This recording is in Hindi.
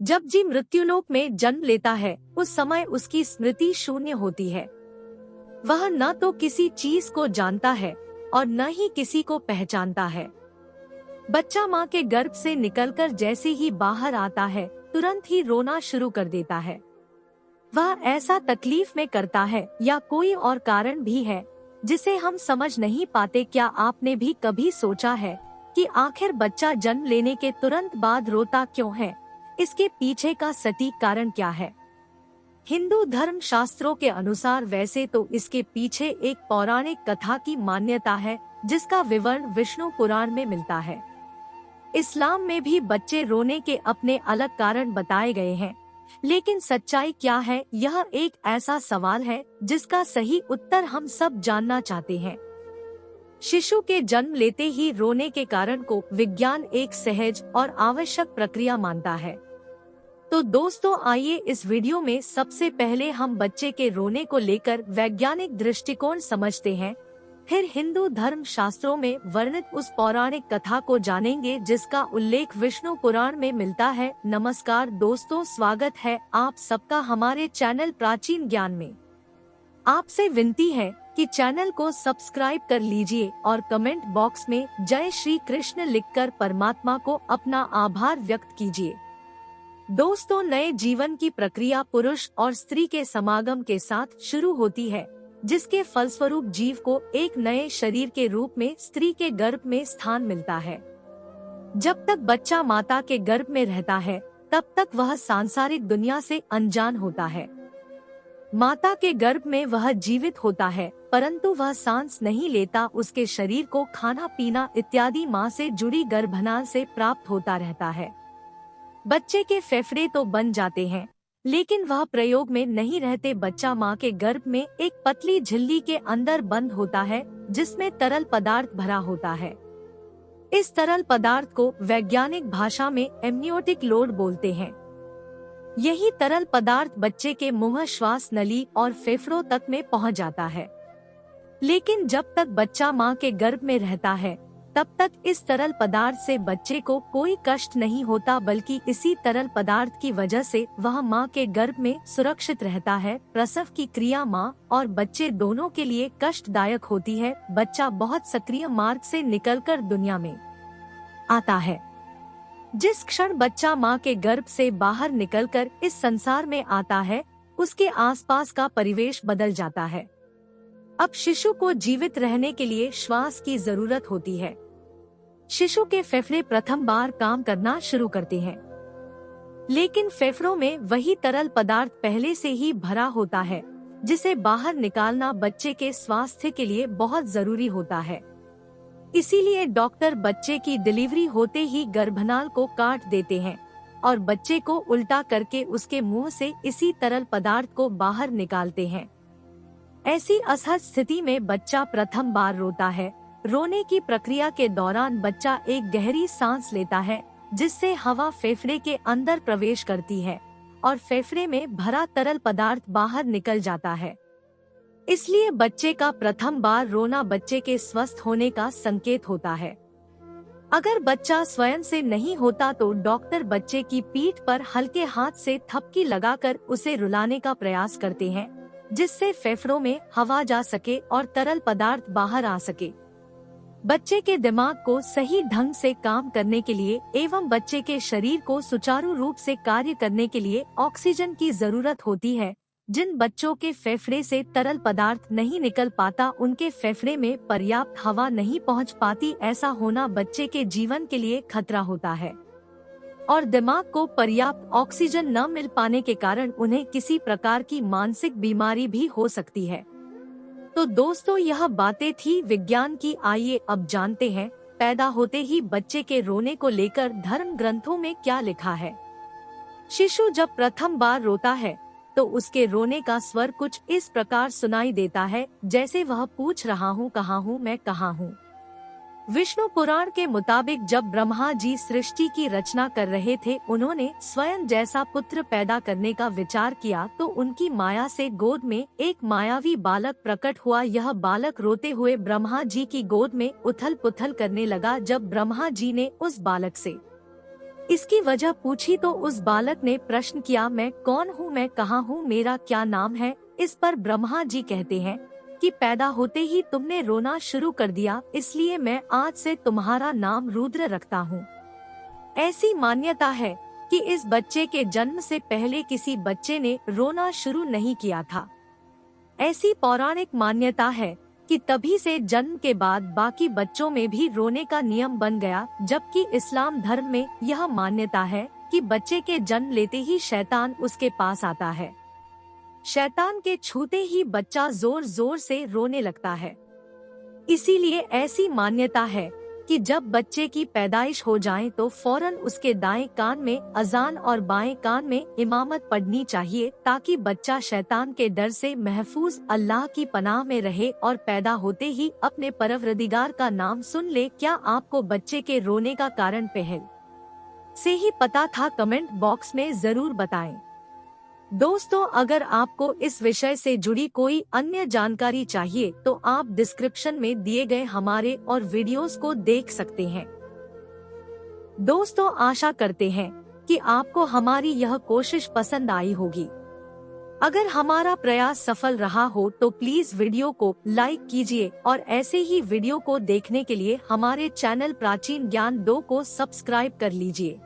जब जीव मृत्युलोक में जन्म लेता है उस समय उसकी स्मृति शून्य होती है। वह न तो किसी चीज को जानता है और न ही किसी को पहचानता है। बच्चा माँ के गर्भ से निकलकर जैसे ही बाहर आता है तुरंत ही रोना शुरू कर देता है। वह ऐसा तकलीफ में करता है या कोई और कारण भी है जिसे हम समझ नहीं पाते। क्या आपने भी कभी सोचा है कि आखिर बच्चा जन्म लेने के तुरंत बाद रोता क्यों है? इसके पीछे का सटीक कारण क्या है? हिंदू धर्म शास्त्रों के अनुसार वैसे तो इसके पीछे एक पौराणिक कथा की मान्यता है जिसका विवरण विष्णु पुराण में मिलता है। इस्लाम में भी बच्चे रोने के अपने अलग कारण बताए गए हैं, लेकिन सच्चाई क्या है, यह एक ऐसा सवाल है जिसका सही उत्तर हम सब जानना चाहते हैं। शिशु के जन्म लेते ही रोने के कारण को विज्ञान एक सहज और आवश्यक प्रक्रिया मानता है। तो दोस्तों आइए इस वीडियो में सबसे पहले हम बच्चे के रोने को लेकर वैज्ञानिक दृष्टिकोण समझते हैं, फिर हिंदू धर्म शास्त्रों में वर्णित उस पौराणिक कथा को जानेंगे जिसका उल्लेख विष्णु पुराण में मिलता है। नमस्कार दोस्तों, स्वागत है आप सबका हमारे चैनल प्राचीन ज्ञान में। आपसे विनती है कि चैनल को सब्सक्राइब कर लीजिए और कमेंट बॉक्स में जय श्री कृष्ण लिखकर परमात्मा को अपना आभार व्यक्त कीजिए। दोस्तों, नए जीवन की प्रक्रिया पुरुष और स्त्री के समागम के साथ शुरू होती है, जिसके फलस्वरूप जीव को एक नए शरीर के रूप में स्त्री के गर्भ में स्थान मिलता है। जब तक बच्चा माता के गर्भ में रहता है तब तक वह सांसारिक दुनिया से अनजान होता है। माता के गर्भ में वह जीवित होता है, परंतु वह सांस नहीं लेता। उसके शरीर को खाना पीना इत्यादि माँ से जुड़ी गर्भनाल से प्राप्त होता रहता है। बच्चे के फेफड़े तो बन जाते हैं, लेकिन वह प्रयोग में नहीं रहते। बच्चा माँ के गर्भ में एक पतली झिल्ली के अंदर बंद होता है जिसमें तरल पदार्थ भरा होता है। इस तरल पदार्थ को वैज्ञानिक भाषा में एमनियोटिक लोड बोलते हैं। यही तरल पदार्थ बच्चे के मुंह, श्वास नली और फेफड़ों तक में पहुंच जाता है। लेकिन जब तक बच्चा माँ के गर्भ में रहता है तब तक इस तरल पदार्थ से बच्चे को कोई कष्ट नहीं होता, बल्कि इसी तरल पदार्थ की वजह से वह माँ के गर्भ में सुरक्षित रहता है। प्रसव की क्रिया माँ और बच्चे दोनों के लिए कष्टदायक होती है। बच्चा बहुत सक्रिय मार्ग से निकलकर दुनिया में आता है। जिस क्षण बच्चा माँ के गर्भ से बाहर निकलकर इस संसार में आता है, उसके आसपास का परिवेश बदल जाता है। अब शिशु को जीवित रहने के लिए श्वास की जरूरत होती है। शिशु के फेफड़े प्रथम बार काम करना शुरू करते हैं, लेकिन फेफड़ों में वही तरल पदार्थ पहले से ही भरा होता है, जिसे बाहर निकालना बच्चे के स्वास्थ्य के लिए बहुत जरूरी होता है। इसीलिए डॉक्टर बच्चे की डिलीवरी होते ही गर्भनाल को काट देते हैं और बच्चे को उल्टा करके उसके मुंह से इसी तरल पदार्थ को बाहर निकालते हैं। ऐसी असहज स्थिति में बच्चा प्रथम बार रोता है। रोने की प्रक्रिया के दौरान बच्चा एक गहरी सांस लेता है, जिससे हवा फेफड़े के अंदर प्रवेश करती है और फेफड़े में भरा तरल पदार्थ बाहर निकल जाता है। इसलिए बच्चे का प्रथम बार रोना बच्चे के स्वस्थ होने का संकेत होता है। अगर बच्चा स्वयं से नहीं होता तो डॉक्टर बच्चे की पीठ पर हल्के हाथ से थपकी लगाकर उसे रुलाने का प्रयास करते हैं, जिससे फेफड़ों में हवा जा सके और तरल पदार्थ बाहर आ सके। बच्चे के दिमाग को सही ढंग से काम करने के लिए एवं बच्चे के शरीर को सुचारू रूप से कार्य करने के लिए ऑक्सीजन की जरूरत होती है। जिन बच्चों के फेफड़े से तरल पदार्थ नहीं निकल पाता, उनके फेफड़े में पर्याप्त हवा नहीं पहुंच पाती। ऐसा होना बच्चे के जीवन के लिए खतरा होता है और दिमाग को पर्याप्त ऑक्सीजन न मिल पाने के कारण उन्हें किसी प्रकार की मानसिक बीमारी भी हो सकती है। तो दोस्तों, यह बातें थी विज्ञान की। आइए अब जानते हैं पैदा होते ही बच्चे के रोने को लेकर धर्म ग्रंथों में क्या लिखा है। शिशु जब प्रथम बार रोता है तो उसके रोने का स्वर कुछ इस प्रकार सुनाई देता है, जैसे वह पूछ रहा हूँ कहाँ हूँ मैं, कहाँ हूँ। विष्णु पुराण के मुताबिक जब ब्रह्मा जी सृष्टि की रचना कर रहे थे, उन्होंने स्वयं जैसा पुत्र पैदा करने का विचार किया तो उनकी माया से गोद में एक मायावी बालक प्रकट हुआ। यह बालक रोते हुए ब्रह्मा जी की गोद में उथल पुथल करने लगा। जब ब्रह्मा जी ने उस बालक से इसकी वजह पूछी तो उस बालक ने प्रश्न किया, मैं कौन हूँ, मैं कहाँ हूँ, मेरा क्या नाम है। इस पर ब्रह्मा जी कहते हैं कि पैदा होते ही तुमने रोना शुरू कर दिया, इसलिए मैं आज से तुम्हारा नाम रुद्र रखता हूँ। ऐसी मान्यता है कि इस बच्चे के जन्म से पहले किसी बच्चे ने रोना शुरू नहीं किया था। ऐसी पौराणिक मान्यता है कि तभी से जन्म के बाद बाकी बच्चों में भी रोने का नियम बन गया, जबकि इस्लाम धर्म में यह मान्यता है कि बच्चे के जन्म लेते ही शैतान उसके पास आता है। शैतान के छूते ही बच्चा जोर जोर से रोने लगता है। इसीलिए ऐसी मान्यता है कि जब बच्चे की पैदाइश हो जाए तो फौरन उसके दाएं कान में अजान और बाएं कान में इमामत पढ़नी चाहिए, ताकि बच्चा शैतान के डर से महफूज अल्लाह की पनाह में रहे और पैदा होते ही अपने परवरदिगार का नाम सुन ले। क्या आपको बच्चे के रोने का कारण पहले से ही पता था? कमेंट बॉक्स में जरूर बताएं। दोस्तों, अगर आपको इस विषय से जुड़ी कोई अन्य जानकारी चाहिए तो आप डिस्क्रिप्शन में दिए गए हमारे और वीडियोस को देख सकते हैं। दोस्तों, आशा करते हैं कि आपको हमारी यह कोशिश पसंद आई होगी। अगर हमारा प्रयास सफल रहा हो तो प्लीज वीडियो को लाइक कीजिए और ऐसे ही वीडियो को देखने के लिए हमारे चैनल प्राचीन ज्ञान 2 को सब्सक्राइब कर लीजिए।